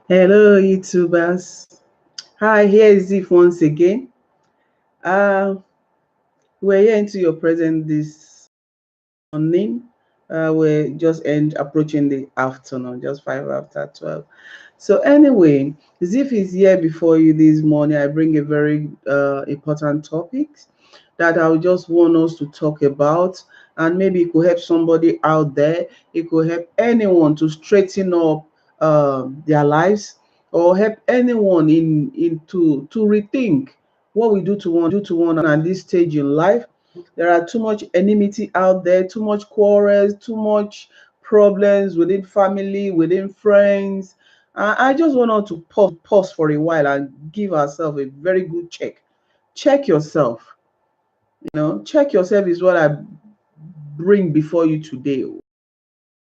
Hello, YouTubers. Hi, here is Zif once again. Uh, we're here into your present this morning. We're just approaching the afternoon, just 5 after 12. So anyway, Zif is here before you this morning. I bring a very important topic that I would just want us to talk about, and maybe it could help somebody out there. It could help anyone to straighten up their lives, or help anyone to rethink what we do to one at this stage in life. There are too much enmity out there, too much quarrels, too much problems within family, within friends. I just want us to pause for a while and give ourselves a very good check. Check yourself. Check yourself is what I bring before you today.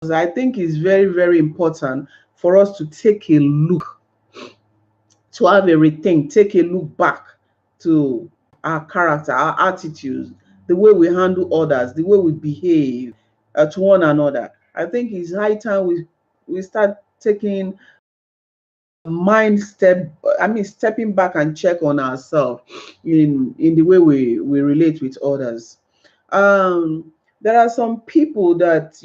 Because I think it's very, very important for us to take a look, to have a rethink, take a look back to our character, our attitudes, the way we handle others, the way we behave to one another. I think it's high time we start taking mind step I mean stepping back and check on ourselves in the way we relate with others. There are some people that,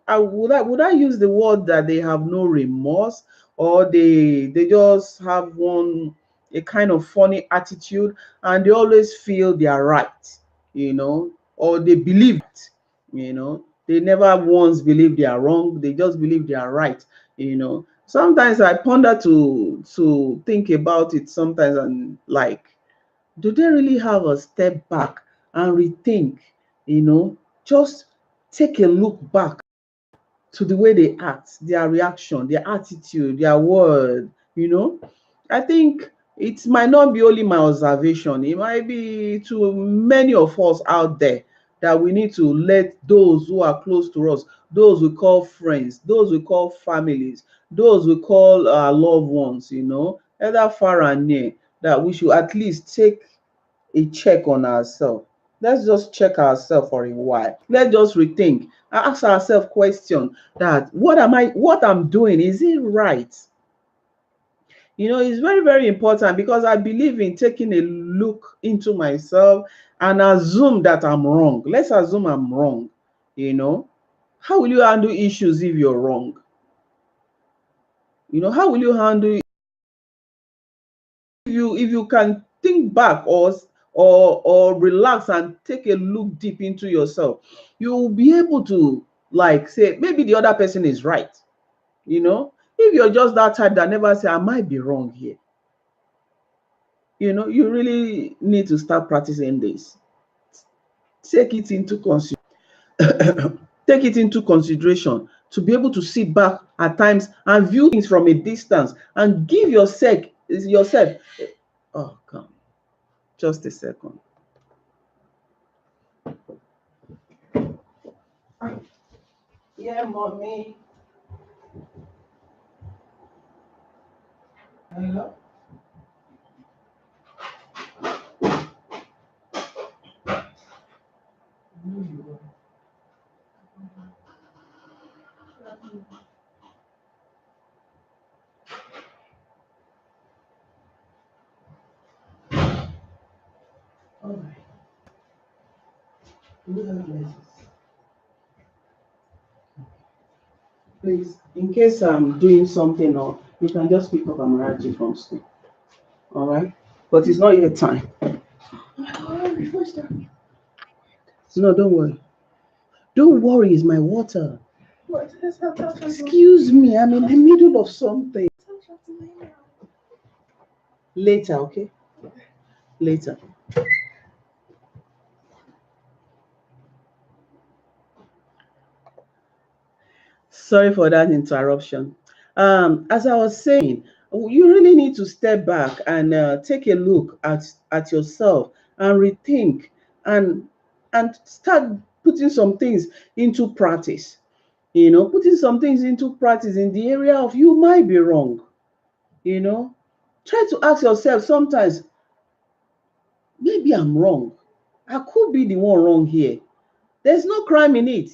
I use the word that they have no remorse, or they just have one a kind of funny attitude, and they always feel they are right, or they believe it, they never once believe they are wrong, they just believe they are right. Sometimes I ponder to think about it sometimes, and like, do they really have a step back and rethink, just take a look back to the way they act, their reaction, their attitude, their word, I think it might not be only my observation, it might be to many of us out there, that we need to let those who are close to us, those we call friends, those we call families, those we call our loved ones, either far and near, that we should at least take a check on ourselves. Let's just check ourselves for a while. Let's just rethink and ask ourselves question that what I'm doing, is it right? It's very, very important, because I believe in taking a look into myself and assume that I'm wrong. Let's assume I'm wrong. How will you handle issues if you're wrong? How will you handle if you can think back, or relax and take a look deep into yourself? You will be able to, like, say maybe the other person is right. If you're just that type that never say I might be wrong here, you really need to start practicing this. Take it into take it into consideration, to be able to sit back at times and view things from a distance, and give yourself, oh, come, just a second. Yeah, mommy. Hello. All right. Please, in case I'm doing something, or you can just pick up Amarachi from school. All right. But it's not yet time. No, don't worry. Don't worry, it's my water. Excuse me, I'm in the middle of something. Later, okay? Later. Sorry for that interruption. As I was saying, you really need to step back and take a look at yourself and rethink, and start putting some things into practice. Putting some things into practice in the area of you might be wrong. You know, Try to ask yourself sometimes, maybe I'm wrong. I could be the one wrong here. There's no crime in it.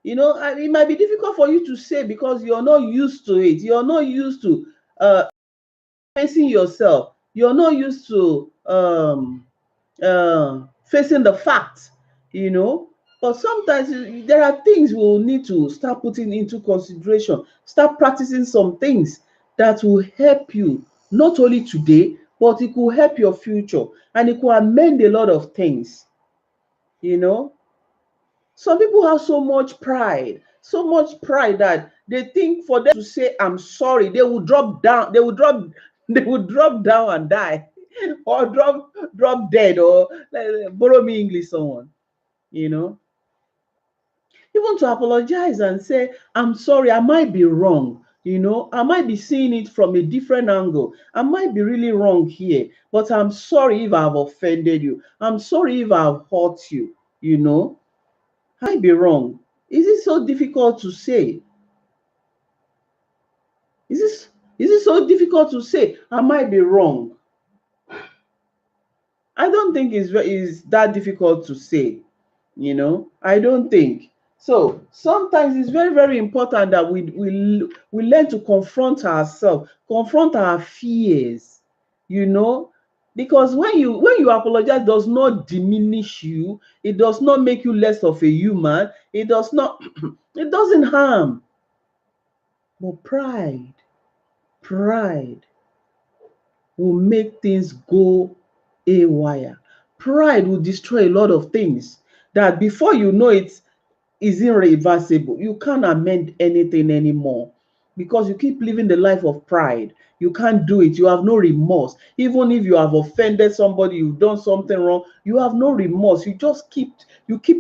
And it might be difficult for you to say, because you're not used to it. You're not used to facing yourself. You're not used to facing the facts, you know. But sometimes there are things we'll need to start putting into consideration, start practicing some things that will help you not only today, but it could help your future, and it could amend a lot of things, you know. Some people have so much pride that they think for them to say I'm sorry, they will drop down, they will drop down and die, or drop dead, or borrow me English, someone, you know. Even to apologize and say I'm sorry, I might be wrong, you know, I might be seeing it from a different angle, I might be really wrong here, but I'm sorry if I've offended you, I'm sorry if I've hurt you, you know. I might be wrong. Is it so difficult to say? Is this is it so difficult to say I might be wrong? I don't think it's that difficult to say, you know. I don't think. So sometimes it's very, very important that we learn to confront ourselves, confront our fears, you know, because when you apologize, does not diminish you, it does not make you less of a human, it does not it doesn't harm. But pride will make things go haywire. Pride will destroy a lot of things that before you know it is irreversible. You can't amend anything anymore because you keep living the life of pride. You can't do it. You have no remorse. Even if you have offended somebody, you've done something wrong, you have no remorse. You keep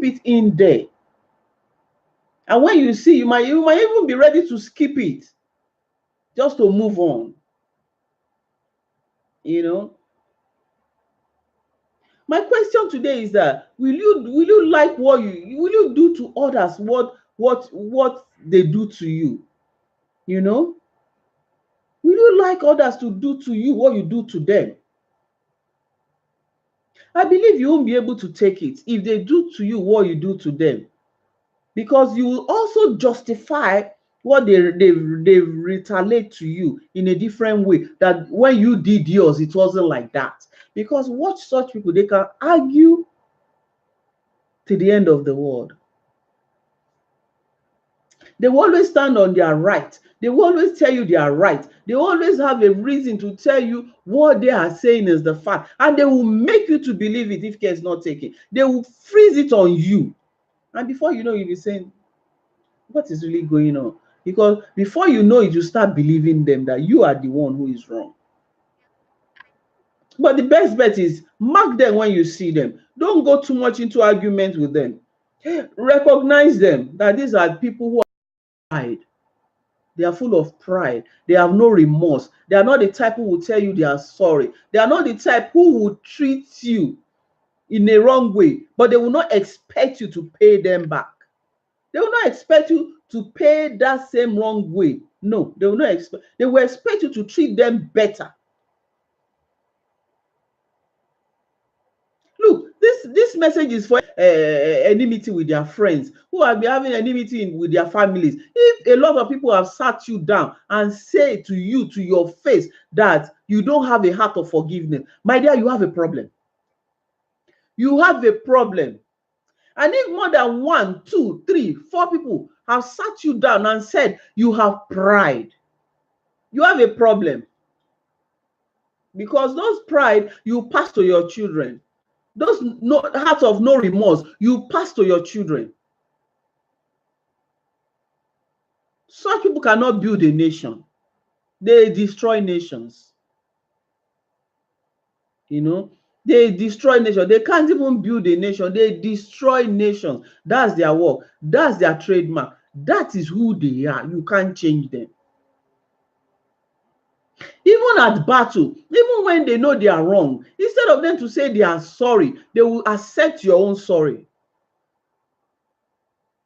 it in there. And when you see, you might even be ready to skip it just to move on. You know, my question today is that will you like what will you do to others what they do to you? You know, will you like others to do to you what you do to them? I believe you won't be able to take it if they do to you what you do to them, because you will also justify what they retaliate to you in a different way, that when you did yours it wasn't like that. Because watch such people, they can argue to the end of the world. They will always stand on their right. They will always tell you they are right. They always have a reason to tell you what they are saying is the fact. And they will make you to believe it if care is not taken. They will freeze it on you. And before you know, you'll be saying, what is really going on? Because before you know it, you start believing them that you are the one who is wrong. But the best bet is mark them when you see them. Don't go too much into argument with them. Recognize them, that these are people who are pride. They are full of pride. They have no remorse. They are not the type who will tell you they are sorry. They are not the type who will treat you in a wrong way, but they will not expect you to pay them back. They will not expect you to pay that same wrong way. No, they will not expect. They will expect you to treat them better. Look, this message is for enmity with their friends who have been having enmity with their families. If a lot of people have sat you down and say to you to your face that you don't have a heart of forgiveness, my dear, you have a problem. You have a problem. And if more than 1, 2, 3, 4 people have sat you down and said you have pride, you have a problem. Because those pride you pass to your children. Those hearts of no remorse you pass to your children. Such people cannot build a nation. They destroy nations. You know, they destroy nations. They can't even build a nation. They destroy nations. That's their work. That's their trademark. That is who they are. You can't change them. Even at battle, even when they know they are wrong, instead of them to say they are sorry, they will accept your own sorry.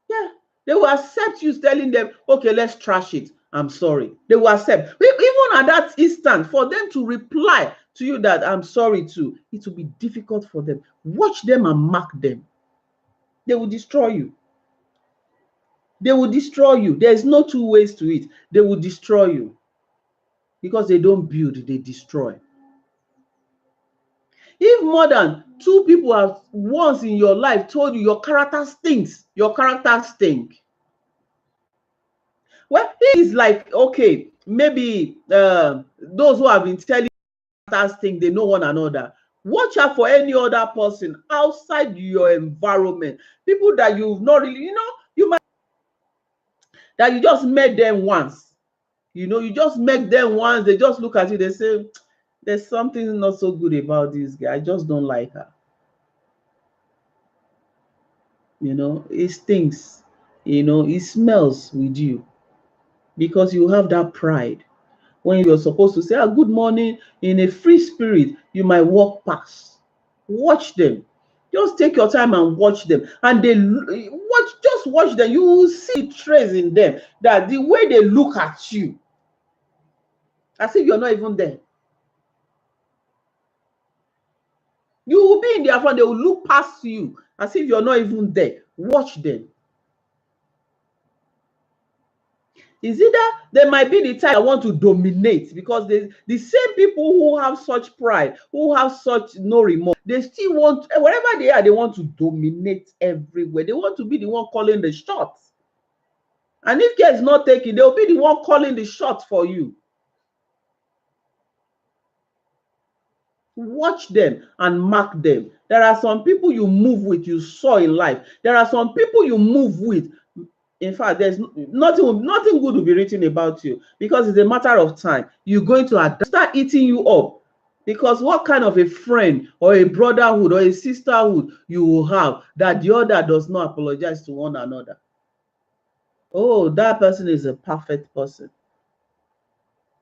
Yeah, they will accept you telling them, okay, let's trash it. I'm sorry. They will accept. Even at that instant, for them to reply to you that I'm sorry too, it will be difficult for them. Watch them and mark them. They will destroy you. They will destroy you. There's no two ways to it. They will destroy you. because they don't build, they destroy. If more than 2 people have once in your life told you your character stinks, your character stink. Well, it is like, okay, maybe those who have been telling character stink, they know one another. Watch out for any other person outside your environment. People that you've not really, you might, that you just met them once. You just met them once, they just look at you, they say, there's something not so good about this guy. I just don't like her. It stinks. It smells with you because you have that pride. When you're supposed to say, good morning in a free spirit, you might walk past. Watch them. Just take your time and watch them. And just watch them. You will see trace in them that the way they look at you, as if you're not even there. You will be in their front, they will look past you as if you're not even there. Watch them. Is it that they might be the type that want to dominate, because the same people who have such pride, who have such no remorse, they still want, wherever they are, they want to dominate everywhere. They want to be the one calling the shots. And if care is not taken, they'll be the one calling the shots for you. Watch them and mark them. There are some people you move with, you saw in life. There are some people you move with. In fact, there's nothing good will be written about you, because it's a matter of time. You're going to start eating you up, because what kind of a friend or a brotherhood or a sisterhood you will have that the other does not apologize to one another? Oh, that person is a perfect person.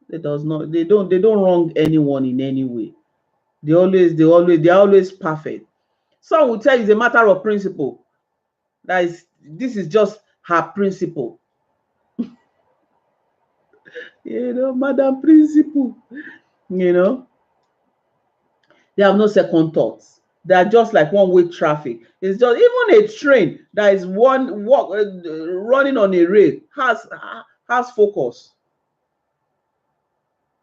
They don't wrong anyone in any way. They're always perfect. Some will tell you it's a matter of principle. This is just her principle. Madam Principle. They have no second thoughts. They are just like one-way traffic. It's just, even a train that is running on a rail has focus.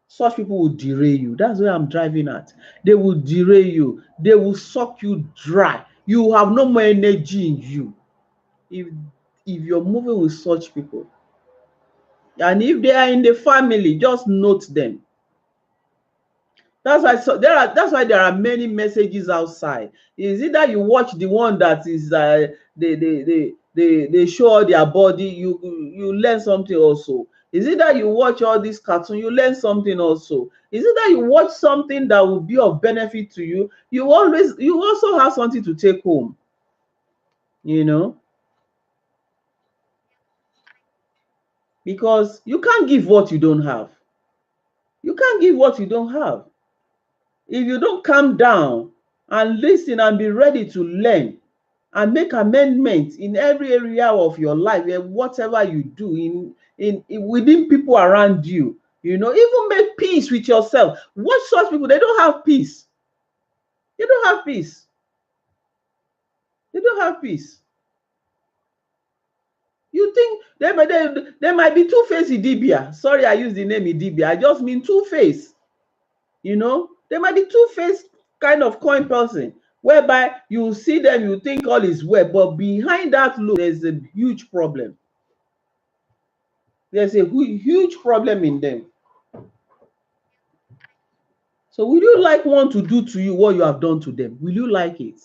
Such people will derail you. That's where I'm driving at. They will derail you. They will suck you dry. You have no more energy in you. If you're moving with such people, and if they are in the family, just note them. That's why there are many messages outside. Is it that you watch the one that is they show all their body, you learn something also? Is it that you watch all these cartoons, you learn something also? Is it that you watch something that will be of benefit to you? You also have something to take home. Because you can't give what you don't have. You can't give what you don't have. If you don't calm down and listen and be ready to learn and make amendments in every area of your life, whatever you do within people around you, even make peace with yourself. Watch such people, they don't have peace. They don't have peace. They don't have peace. You think there might be two-faced Idibia. Sorry, I use the name Idibia. I just mean two-faced. There might be two-faced kind of coin person, whereby you see them, you think all is well, but behind that look, there's a huge problem. There's a huge problem in them. So will you like one to do to you what you have done to them? Will you like it?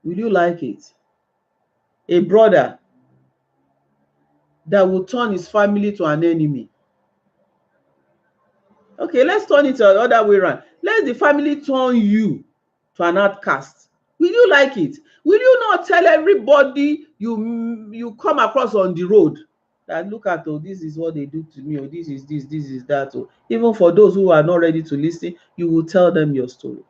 Will you like it? A brother that will turn his family to an enemy. Okay, let's turn it the other way around. Let the family turn you to an outcast. Will you like it? Will you not tell everybody you come across on the road that, look at, this is what they do to me, or this is that, or even for those who are not ready to listen, you will tell them your story.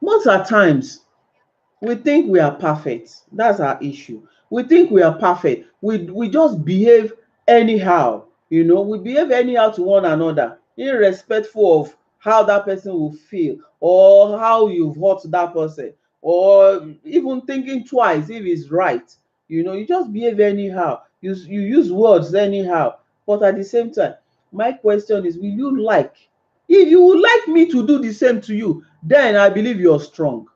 Most of the times, we think we are perfect. That's our issue. We think we are perfect. We just behave anyhow. We behave anyhow to one another, irrespectful of how that person will feel, or how you've hurt that person, or even thinking twice if it's right. You just behave anyhow. You use words anyhow. But at the same time, my question is, will you like? If you would like me to do the same to you, then I believe you're strong.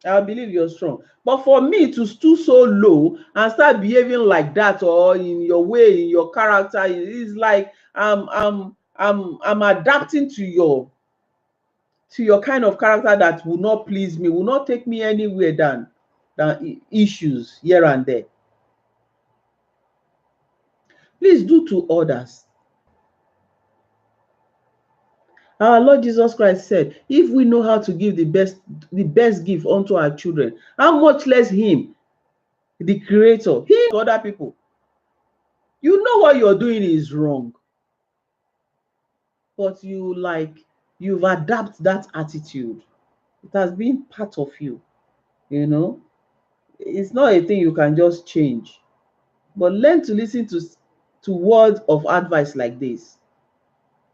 I believe you're strong. But for me to stoop so low and start behaving like that, or in your way, in your character, it's like I'm adapting to your kind of character that will not please me, will not take me anywhere than issues here and there. Please do to others. Our Lord Jesus Christ said, if we know how to give the best gift unto our children, how much less him, the creator, he other people. You know what you're doing is wrong, but you've adapted that attitude. It has been part of you, you know. It's not a thing you can just change. But learn to listen to words of advice like this.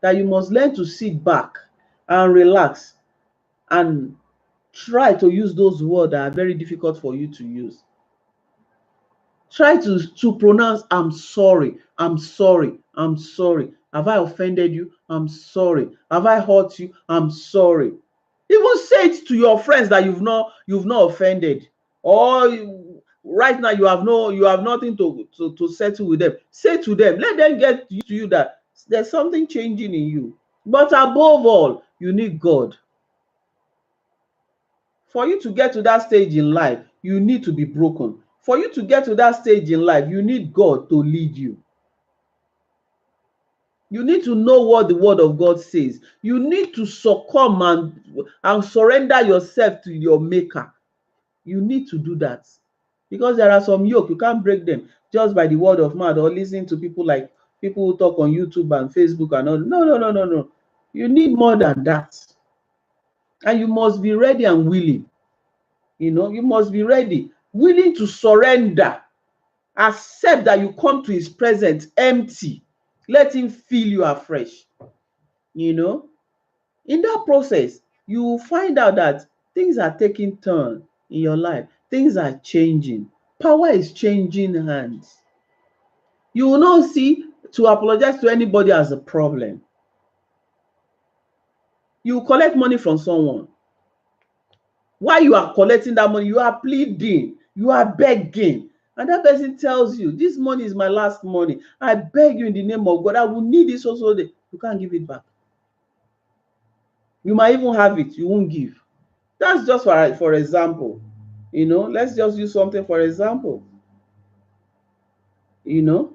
That you must learn to sit back and relax and try to use those words that are very difficult for you to use. Try to pronounce, I'm sorry, I'm sorry, I'm sorry. Have I offended you? I'm sorry. Have I hurt you? I'm sorry. Even say it to your friends that you've not offended. Or right now you have nothing to settle with them. Say to them, let them get used to you that there's something changing in you. But above all, you need God. For you to get to that stage in life, you need to be broken. For you to get to that stage in life, you need God to lead you. You need to know what the word of God says. You need to succumb and surrender yourself to your maker. You need to do that. Because there are some yoke, you can't break them just by the word of mouth or listening to people who talk on YouTube and Facebook and all. No. You need more than that. And you must be ready and willing. You must be ready, willing to surrender. Accept that you come to his presence empty. Let him fill you afresh. In that process, you will find out that things are taking turn in your life. Things are changing. Power is changing hands. You will not see to apologize to anybody as a problem. You collect money from someone. While you are collecting that money, you are pleading, you are begging. And that person tells you, this money is my last money. I beg you in the name of God, I will need this also. You can't give it back. You might even have it, you won't give. That's just for example. Let's just use something for example. You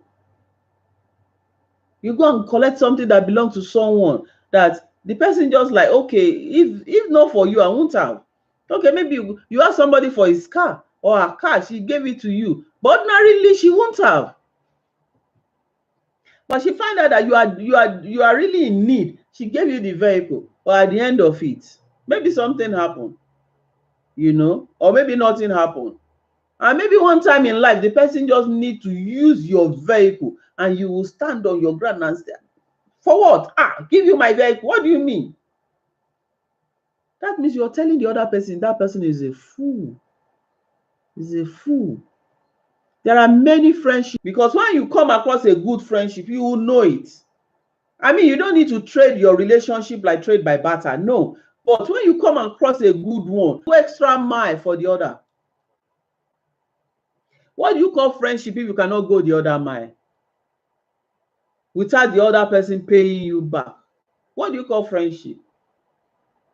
go and collect something that belongs to someone that the person just like, okay, if not for you, I won't have. Okay, maybe you ask somebody for his car or her car, she gave it to you, but ordinarily she won't have. But she find out that you are really in need. She gave you the vehicle, but at the end of it, maybe something happened, or maybe nothing happened. And maybe one time in life, the person just need to use your vehicle, and you will stand on your ground and say, for what? Give you my vehicle. What do you mean? That means you're telling the other person that person is a fool. Is a fool. There are many friendships, because when you come across a good friendship, you will know it. I mean, you don't need to trade your relationship like trade by barter. No. But when you come across a good one, go extra mile for the other. What do you call friendship if you cannot go the other mile without the other person paying you back? What do you call friendship?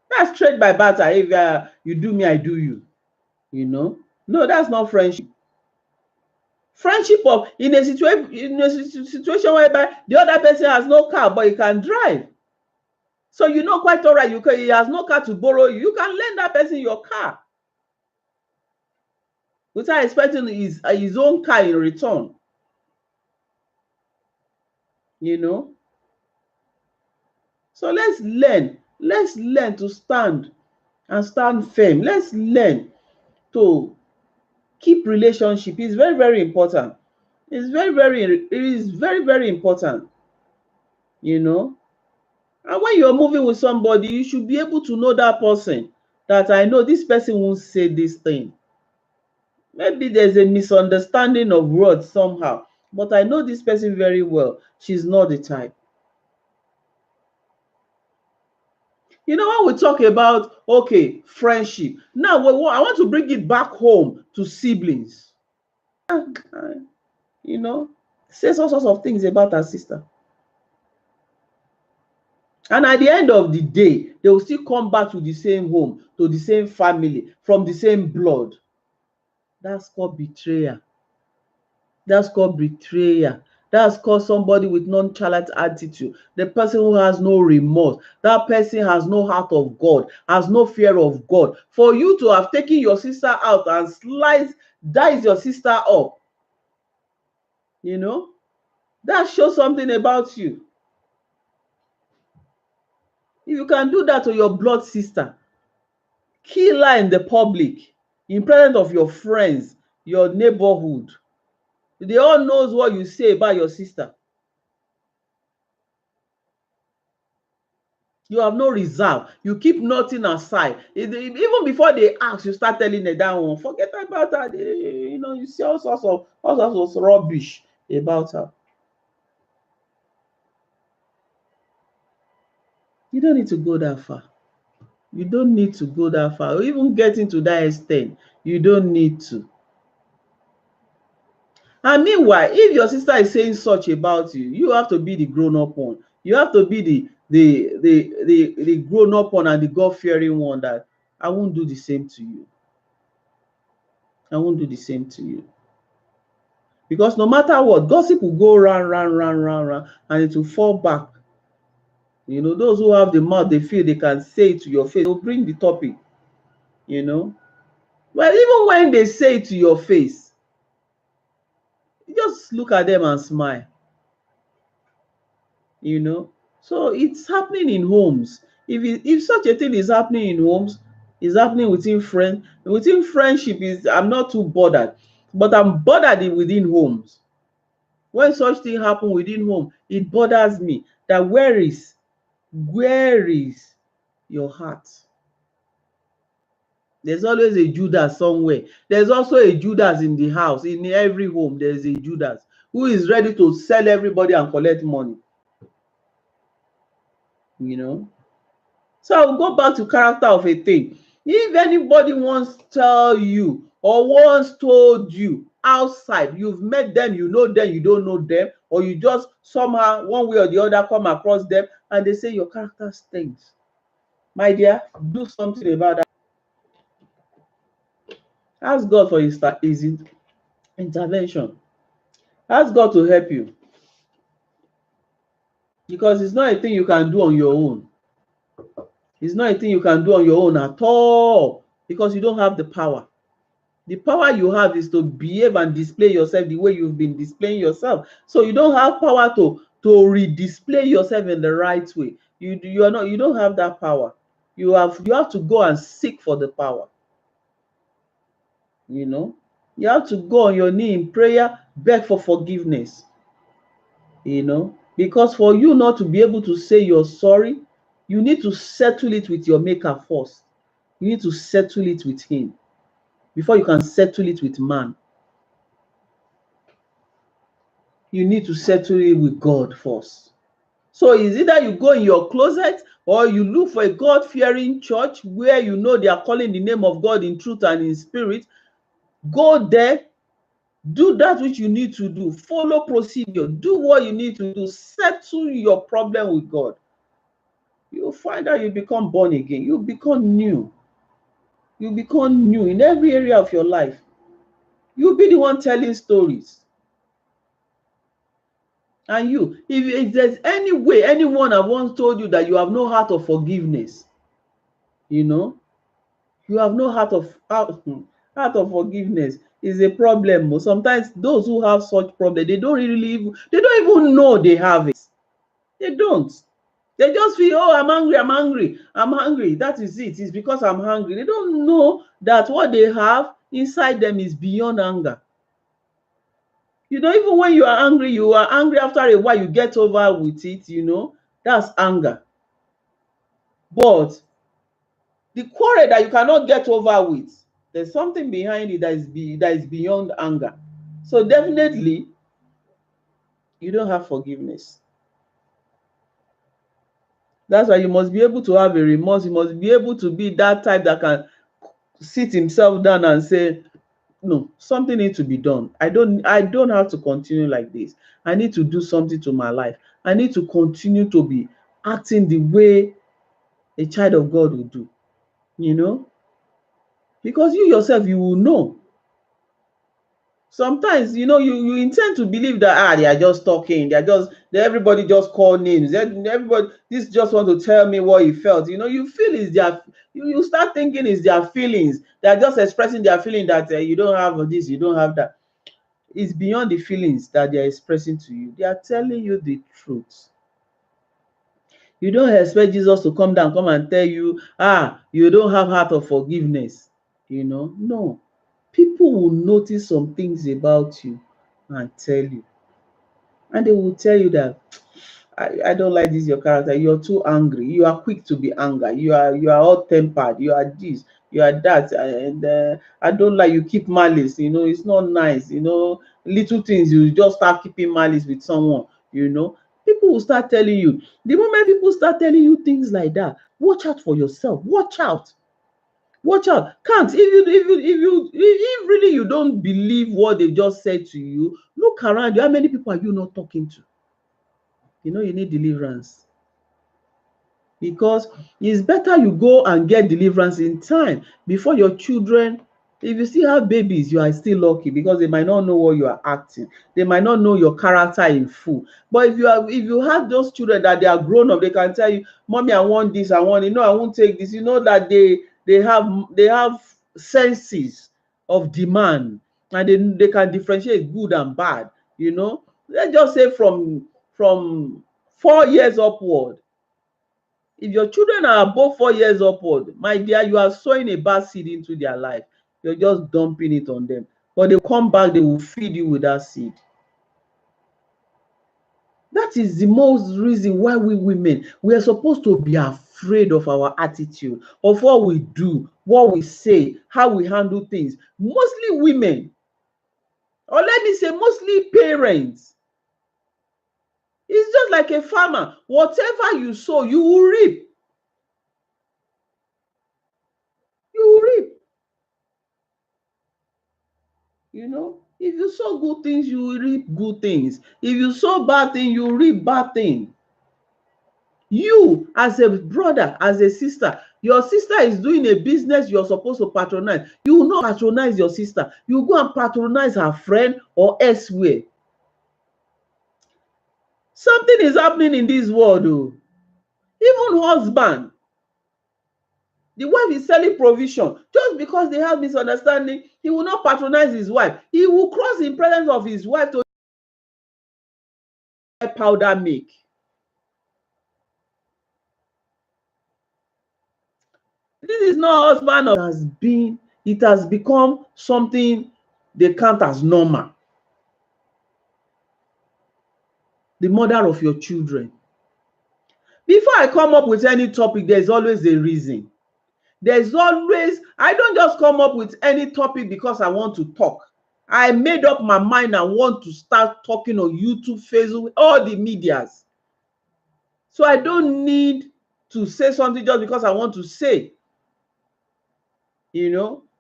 That's trade by barter. If you do me, I do you. No, that's not friendship. Friendship in a situation whereby the other person has no car but he can drive. So quite all right, he has no car to borrow you. You can lend that person your car without expecting his own car in return. So let's learn to stand and stand firm. Let's learn to keep relationship. It's very, very important. It is very, very important. And when you're moving with somebody, you should be able to know that person, that I know this person won't say this thing. Maybe there's a misunderstanding of words somehow, but I know this person very well. She's not the type. You know, when we talk about, okay, friendship, now I want to bring it back home to siblings. You know, says all sorts of things about her sister. And at the end of the day, they will still come back to the same home, to the same family, from the same blood. That's called betrayal. That's called betrayal. That's called somebody with nonchalant attitude. The person who has no remorse. That person has no heart of God, has no fear of God. For you to have taken your sister out and dice your sister up, you know, that shows something about you. If you can do that to your blood sister, kill her in the public, in presence of your friends, your neighborhood. They all knows what you say about your sister. You have no reserve. You keep nothing aside. Even before they ask, you start telling them that one. Forget about that. You know, you see all sorts of rubbish about her. You don't need to go that far. You don't need to go that far. Or even getting to that extent, you don't need to. And meanwhile, if your sister is saying such about you, you have to be the grown-up one. You have to be the grown-up one and the God-fearing one that I won't do the same to you. I won't do the same to you. Because no matter what, gossip will go round, and it will fall back. You know, those who have the mouth, they feel they can say it to your face. They'll bring the topic, you know. Well, even when they say it to your face, you just look at them and smile, you know. So it's happening in homes. If such a thing is happening in homes, is happening within friendship, is I'm not too bothered, but I'm bothered within homes. When such thing happen within home, it bothers me that where is your heart? There's always a Judas somewhere. There's also a Judas in the house. In every home, there's a Judas who is ready to sell everybody and collect money. You know? So I'll go back to character of a thing. If anybody wants to tell you or once told you outside, you've met them, you know them, you don't know them, or you just somehow, one way or the other, come across them and they say your character stinks. My dear, do something about that. Ask God for his intervention. Ask God to help you. Because it's not a thing you can do on your own. It's not a thing you can do on your own at all. Because you don't have the power. The power you have is to behave and display yourself the way you've been displaying yourself. So you don't have power to redisplay yourself in the right way. You don't have that power. You have to go and seek for the power. You know, you have to go on your knee in prayer, beg for forgiveness. You know, because for you not to be able to say you're sorry, you need to settle it with your maker first. You need to settle it with him before you can settle it with man. You need to settle it with God first. So it's either you go in your closet or you look for a God-fearing church where you know they are calling the name of God in truth and in spirit. Go there, do that which you need to do, follow procedure, do what you need to do, settle your problem with God. You'll find out you become born again. You become new. You become new in every area of your life. You'll be the one telling stories. And if there's any way anyone have once told you that you have no heart of forgiveness, you know, you have no heart of forgiveness is a problem. Sometimes those who have such problem, they don't even know they have it. They don't. They just feel, oh, I'm hungry. That is it. It's because I'm hungry. They don't know that what they have inside them is beyond anger. You know, even when you are angry after a while, you get over with it, you know, that's anger. But the quarrel that you cannot get over with, There's something behind it that is beyond anger. So definitely, you don't have forgiveness. That's why you must be able to have a remorse. You must be able to be that type that can sit himself down and say, no, something needs to be done. I don't have to continue like this. I need to do something to my life. I need to continue to be acting the way a child of God will do, because you yourself, you will know. Sometimes, you intend to believe that they are just talking, everybody just call names, everybody this just want to tell me what he felt. You feel is their you start thinking it's their feelings. They are just expressing their feeling that you don't have this, you don't have that. It's beyond the feelings that they are expressing to you. They are telling you the truth. You don't expect Jesus to come and tell you, you don't have heart of forgiveness. No. People will notice some things about you and tell you. And they will tell you that, I don't like this, your character. You're too angry. You are quick to be angry. You are hot tempered. You are this. You are that. And I don't like you keep malice. It's not nice. Little things, you just start keeping malice with someone. People will start telling you. The moment people start telling you things like that, watch out for yourself. Watch out. Watch out. Can't if really you don't believe what they just said to you, look around you. How many people are you not talking to? You need deliverance. Because it's better you go and get deliverance in time before your children. If you still have babies, you are still lucky, because they might not know what you are acting. They might not know your character in full. But if you have those children that they are grown up, they can tell you, mommy, I want this, I want it. No, I won't take this. That they have senses of demand, and they can differentiate good and bad. Let's just say from 4 years upward. If your children are above 4 years upward, my dear, you are sowing a bad seed into their life. You're just dumping it on them. But they come back, they will feed you with that seed. That is the most reason why we women, we are supposed to be afraid of our attitude, of what we do, what we say, how we handle things. Mostly women, or let me say mostly parents. It's just like a farmer. Whatever you sow, you will reap. You will reap. If you sow good things, you will reap good things. If you sow bad things, you will reap bad things. You, as a brother, as a sister, your sister is doing a business you're supposed to patronize. You will not patronize your sister. You will go and patronize her friend or elsewhere. Something is happening in this world, oh. Even husband, the wife is selling provision. Just because they have misunderstanding, he will not patronize his wife. He will cross in presence of his wife to powder milk. This is not husband. It has become something they count as normal. The mother of your children. Before I come up with any topic, there's always a reason. I don't just come up with any topic because I want to talk. I made up my mind. I want to start talking on YouTube, Facebook, all the medias. So I don't need to say something just because I want to say.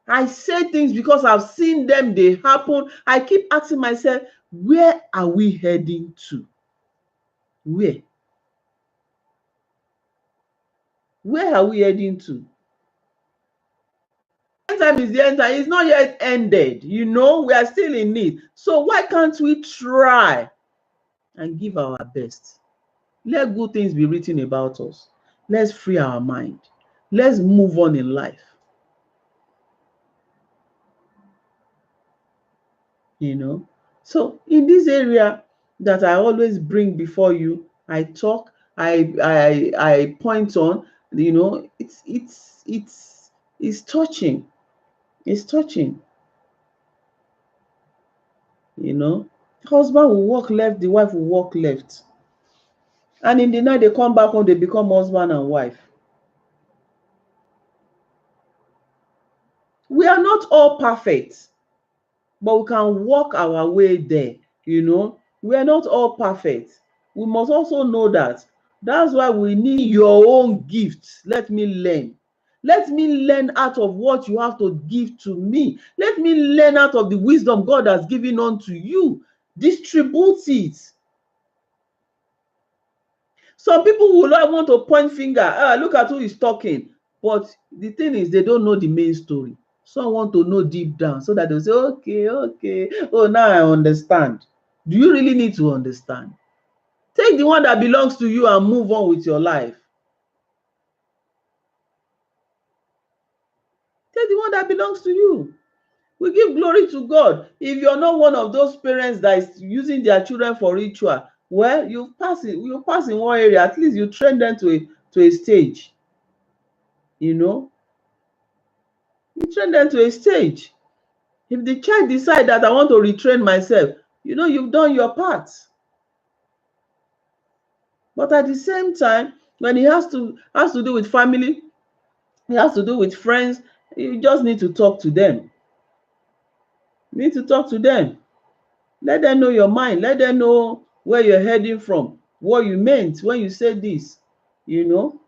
I say things because I've seen them, they happen. I keep asking myself, where are we heading to? Where are we heading to? End time is the end time. It's not yet ended. We are still in it. So why can't we try and give our best? Let good things be written about us. Let's free our mind. Let's move on in life. So in this area that I always bring before you, I talk, I point on, it's touching. It's touching. Husband will walk left, the wife will walk left. And in the night they come back home, they become husband and wife. We are not all perfect, but we can walk our way there. You know, we are not all perfect. We must also know that. That's why we need your own gifts. Let me learn. Let me learn out of what you have to give to me. Let me learn out of the wisdom God has given unto you. Distribute it. Some people will not want to point finger. Look at who is talking. But the thing is, they don't know the main story. Some want to know deep down so that they'll say, okay, okay. Oh, now I understand. Do you really need to understand? Take the one that belongs to you and move on with your life. Take the one that belongs to you. We give glory to God. If you're not one of those parents that is using their children for ritual, well, you pass in one area. At least you train them to a stage. You know, you train them to a stage. If the child decide that I want to retrain myself, you know, you've done your part. But at the same time, when it has to do with family, it has to do with friends, you just need to talk to them. You need to talk to them. Let them know your mind. Let them know where you're heading from, what you meant when you said this, you know.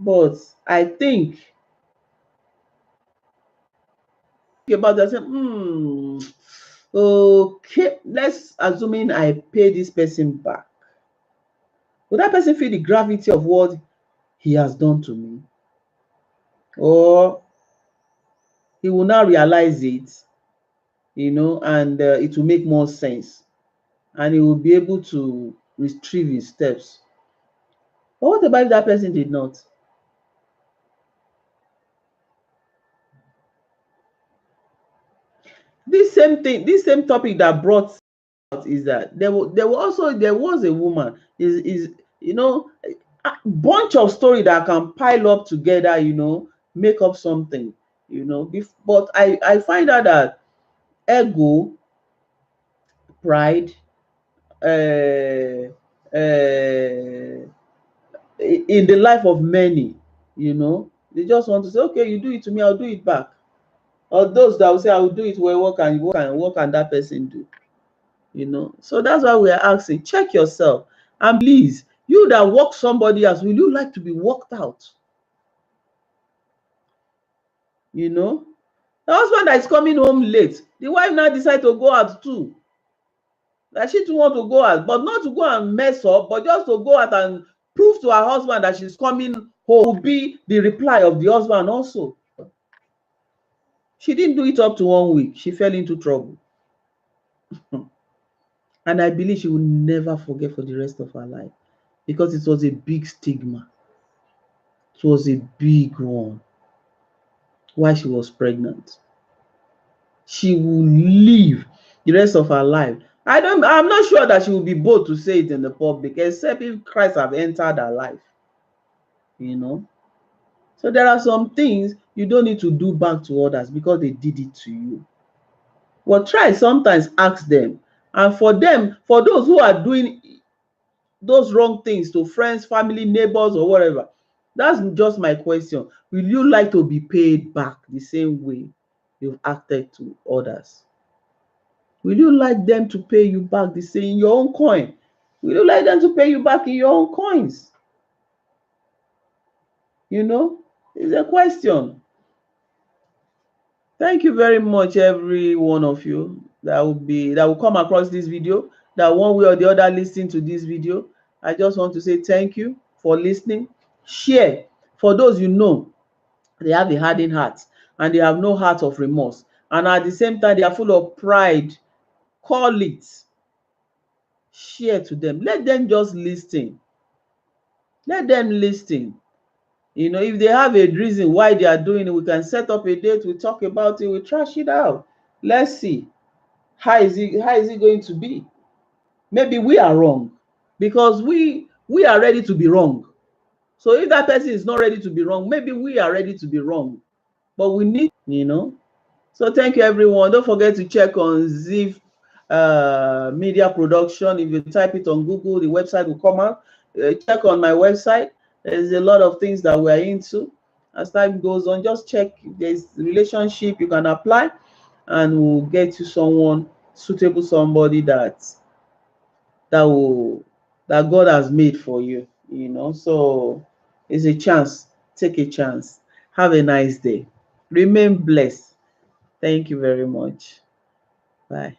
But I think about that, okay, let's assuming I pay this person back. Will that person feel the gravity of what he has done to me? Or he will now realize it, you know, and it will make more sense, and he will be able to retrieve his steps. But what about if that person did not? This same thing, this same topic that brought out is that there was a woman, is you know, a bunch of story that can pile up together, you know, make up something, you know. But I find out that ego, pride, uh, uh, in the life of many, you know, they just want to say, okay, you do it to me, I'll do it back. Or those that will say, I will do it, well, what can that person do? You know, so that's why we are asking, check yourself. And please, you that work somebody else, will you like to be worked out? You know, the husband that is coming home late, the wife now decide to go out too. That she too want to go out, but not to go and mess up, but just to go out and prove to her husband that she's coming home. Will be the reply of the husband also. She didn't do it up to 1 week. She fell into trouble. And I believe she will never forget for the rest of her life, because it was a big stigma. It was a big one. While she was pregnant, she will live the rest of her life. I'm not sure that she will be bold to say it in the public, except if Christ have entered her life. You know, so there are some things you don't need to do back to others because they did it to you. But try sometimes ask them, and for them, for those who are doing those wrong things to friends, family, neighbors, or whatever, that's just my question. Will you like to be paid back the same way you've acted to others? Will you like them to pay you back the same in your own coin? Will you like them to pay you back in your own coins? You know, it's a question. Thank you very much, every one of you that will come across this video, that one way or the other listen to this video. I just want to say thank you for listening. Share. For those you know, they have a hardened heart and they have no heart of remorse, and at the same time they are full of pride. Call it. Share to them. Let them just listen. Let them listen. You know, if they have a reason why they are doing it, we can set up a date, we talk about it, we trash it out. Let's see. How is it going to be? Maybe we are wrong, because we are ready to be wrong. So if that person is not ready to be wrong, maybe we are ready to be wrong. But we need, you know. So thank you, everyone. Don't forget to check on Ziv Media Production. If you type it on Google, the website will come out. Check on my website. There's a lot of things that we're into. As time goes on, just check if there's relationship you can apply, and we'll get you someone suitable, somebody that God has made for you, So it's a chance. Take a chance. Have a nice day. Remain blessed. Thank you very much. Bye.